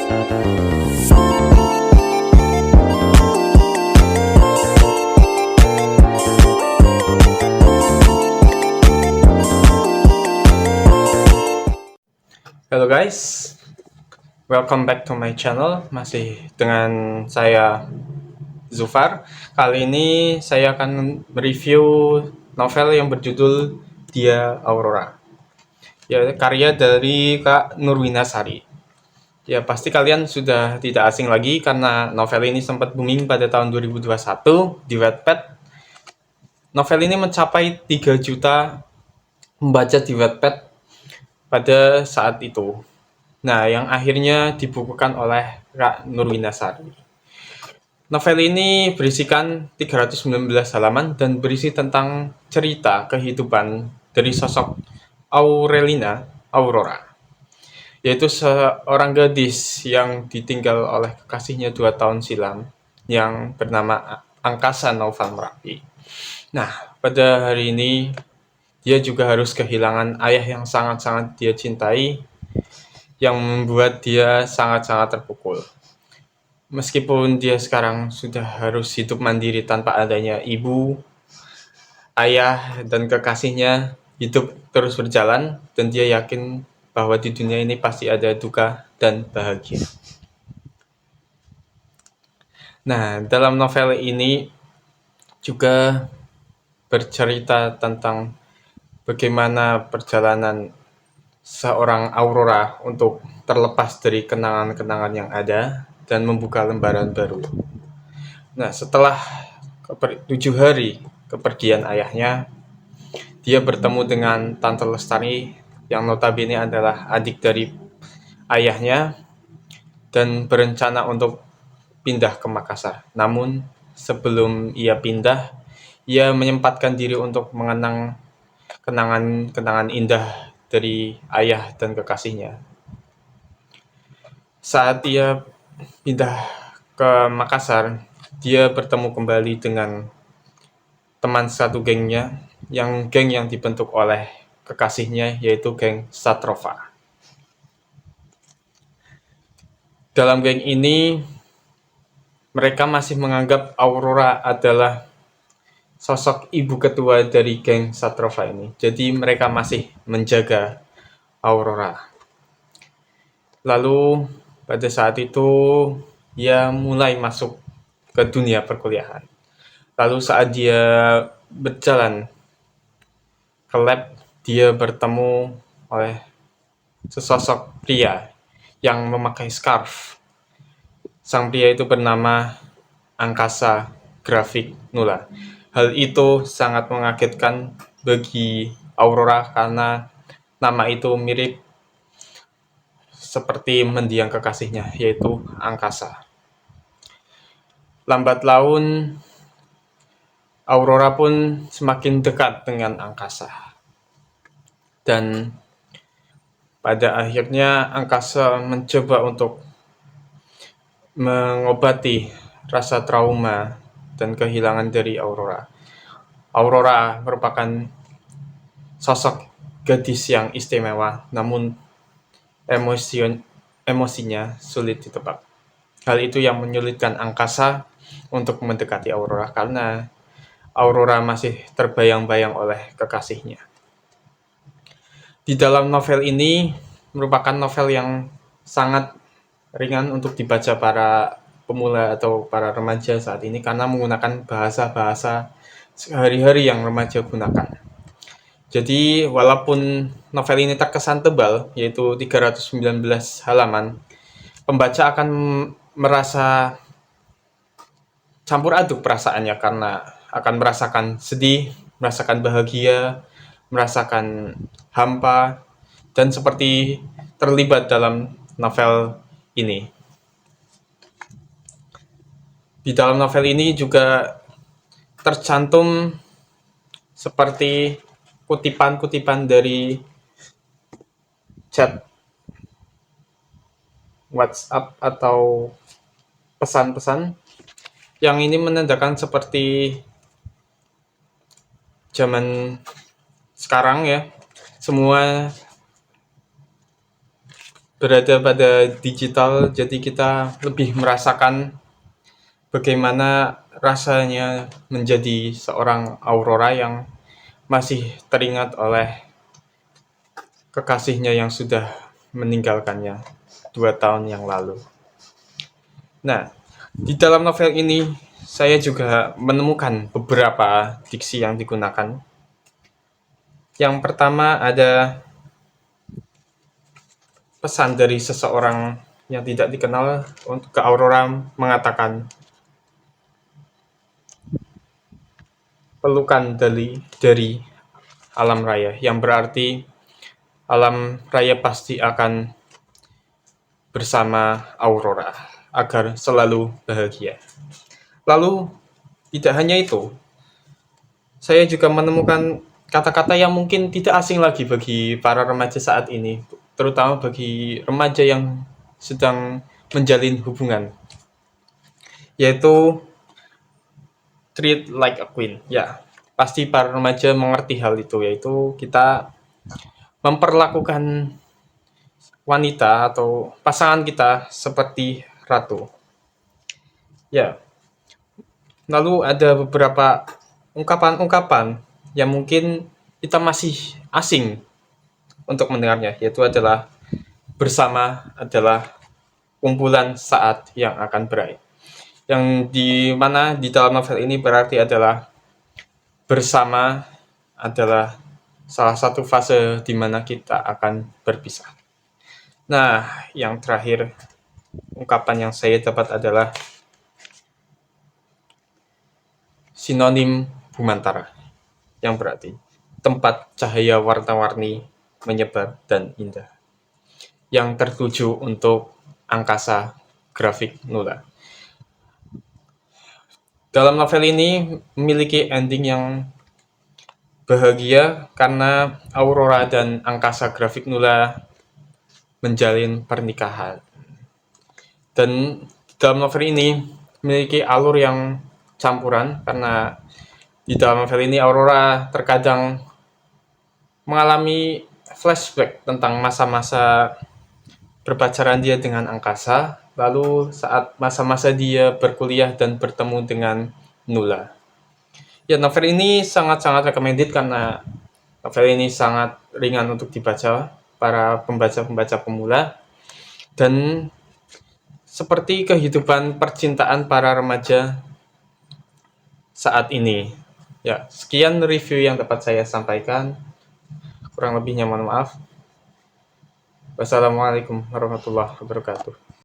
Halo guys, welcome back to my channel. Masih dengan saya Zufar. Kali ini saya akan mereview novel yang berjudul Dia Aurora. Ya, karya dari Kak Nurwinasari. Ya, pasti kalian sudah tidak asing lagi karena novel ini sempat booming pada tahun 2021 di Wattpad. Novel ini mencapai 3 juta membaca di Wattpad pada saat itu. Nah, yang akhirnya dibukukan oleh Kak Nurwinasari. Novel ini berisikan 319 halaman dan berisi tentang cerita kehidupan dari sosok Aurora, yaitu seorang gadis yang ditinggal oleh kekasihnya 2 tahun silam yang bernama Angkasa Noval Merapi. Nah, pada hari ini dia juga harus kehilangan ayah yang sangat-sangat dia cintai, yang membuat dia sangat-sangat terpukul. Meskipun dia sekarang sudah harus hidup mandiri tanpa adanya ibu, ayah, dan kekasihnya, hidup terus berjalan, dan dia yakin bahwa di dunia ini pasti ada duka dan bahagia. Nah, dalam novel ini juga bercerita tentang bagaimana perjalanan seorang Aurora untuk terlepas dari kenangan-kenangan yang ada dan membuka lembaran baru. Nah, setelah 7 hari kepergian ayahnya, dia bertemu dengan Tante Lestari yang notabene adalah adik dari ayahnya dan berencana untuk pindah ke Makassar. Namun, sebelum ia pindah, ia menyempatkan diri untuk mengenang kenangan-kenangan indah dari ayah dan kekasihnya. Saat ia pindah ke Makassar, dia bertemu kembali dengan teman satu gengnya, geng yang dibentuk oleh kekasihnya, yaitu geng Satrova. Dalam geng ini, mereka masih menganggap Aurora adalah sosok ibu ketua dari geng Satrova ini. Jadi mereka masih menjaga Aurora. Lalu pada saat itu ia mulai masuk ke dunia perkuliahan. Lalu saat dia berjalan ke lab, dia bertemu oleh sesosok pria yang memakai scarf. Sang pria itu bernama Angkasa Grafik Nula. Hal itu sangat mengagetkan bagi Aurora karena nama itu mirip seperti mendiang kekasihnya, yaitu Angkasa. Lambat laun, Aurora pun semakin dekat dengan Angkasa. Dan pada akhirnya Angkasa mencoba untuk mengobati rasa trauma dan kehilangan dari Aurora. Aurora merupakan sosok gadis yang istimewa, namun emosinya sulit ditebak. Hal itu yang menyulitkan Angkasa untuk mendekati Aurora karena Aurora masih terbayang-bayang oleh kekasihnya. Di dalam novel ini merupakan novel yang sangat ringan untuk dibaca para pemula atau para remaja saat ini karena menggunakan bahasa-bahasa sehari-hari yang remaja gunakan. Jadi walaupun novel ini terkesan tebal, yaitu 319 halaman, pembaca akan merasa campur aduk perasaannya karena akan merasakan sedih, merasakan bahagia, merasakan hampa, dan seperti terlibat dalam novel ini. Di dalam novel ini juga tercantum seperti kutipan-kutipan dari chat WhatsApp atau pesan-pesan yang ini menandakan seperti zaman sekarang ya, semua berada pada digital, jadi kita lebih merasakan bagaimana rasanya menjadi seorang Aurora yang masih teringat oleh kekasihnya yang sudah meninggalkannya 2 tahun yang lalu. Nah, di dalam novel ini saya juga menemukan beberapa diksi yang digunakan. Yang pertama ada pesan dari seseorang yang tidak dikenal untuk ke Aurora mengatakan pelukan dari alam raya, yang berarti alam raya pasti akan bersama Aurora agar selalu bahagia. Lalu tidak hanya itu, saya juga menemukan kata-kata yang mungkin tidak asing lagi bagi para remaja saat ini, terutama bagi remaja yang sedang menjalin hubungan, yaitu treat like a queen. Ya, pasti para remaja mengerti hal itu, yaitu kita memperlakukan wanita atau pasangan kita seperti ratu. Ya, lalu ada beberapa ungkapan-ungkapan yang mungkin kita masih asing untuk mendengarnya, yaitu adalah bersama adalah kumpulan saat yang akan berakhir. Yang di mana di dalam novel ini berarti adalah bersama adalah salah satu fase di mana kita akan berpisah. Nah, yang terakhir ungkapan yang saya dapat adalah sinonim Bumantara, yang berarti tempat cahaya warna-warni menyebar dan indah, yang tertuju untuk angkasa grafik Nula. Dalam novel ini memiliki ending yang bahagia karena Aurora dan angkasa grafik Nula menjalin pernikahan. Dan dalam novel ini memiliki alur yang campuran karena di dalam novel ini Aurora terkadang mengalami flashback tentang masa-masa berpacaran dia dengan angkasa, lalu saat masa-masa dia berkuliah dan bertemu dengan Nula. Ya, novel ini sangat-sangat recommended karena novel ini sangat ringan untuk dibaca para pembaca-pembaca pemula, dan seperti kehidupan percintaan para remaja saat ini. Ya, sekian review yang dapat saya sampaikan. Kurang lebihnya mohon maaf. Wassalamualaikum warahmatullahi wabarakatuh.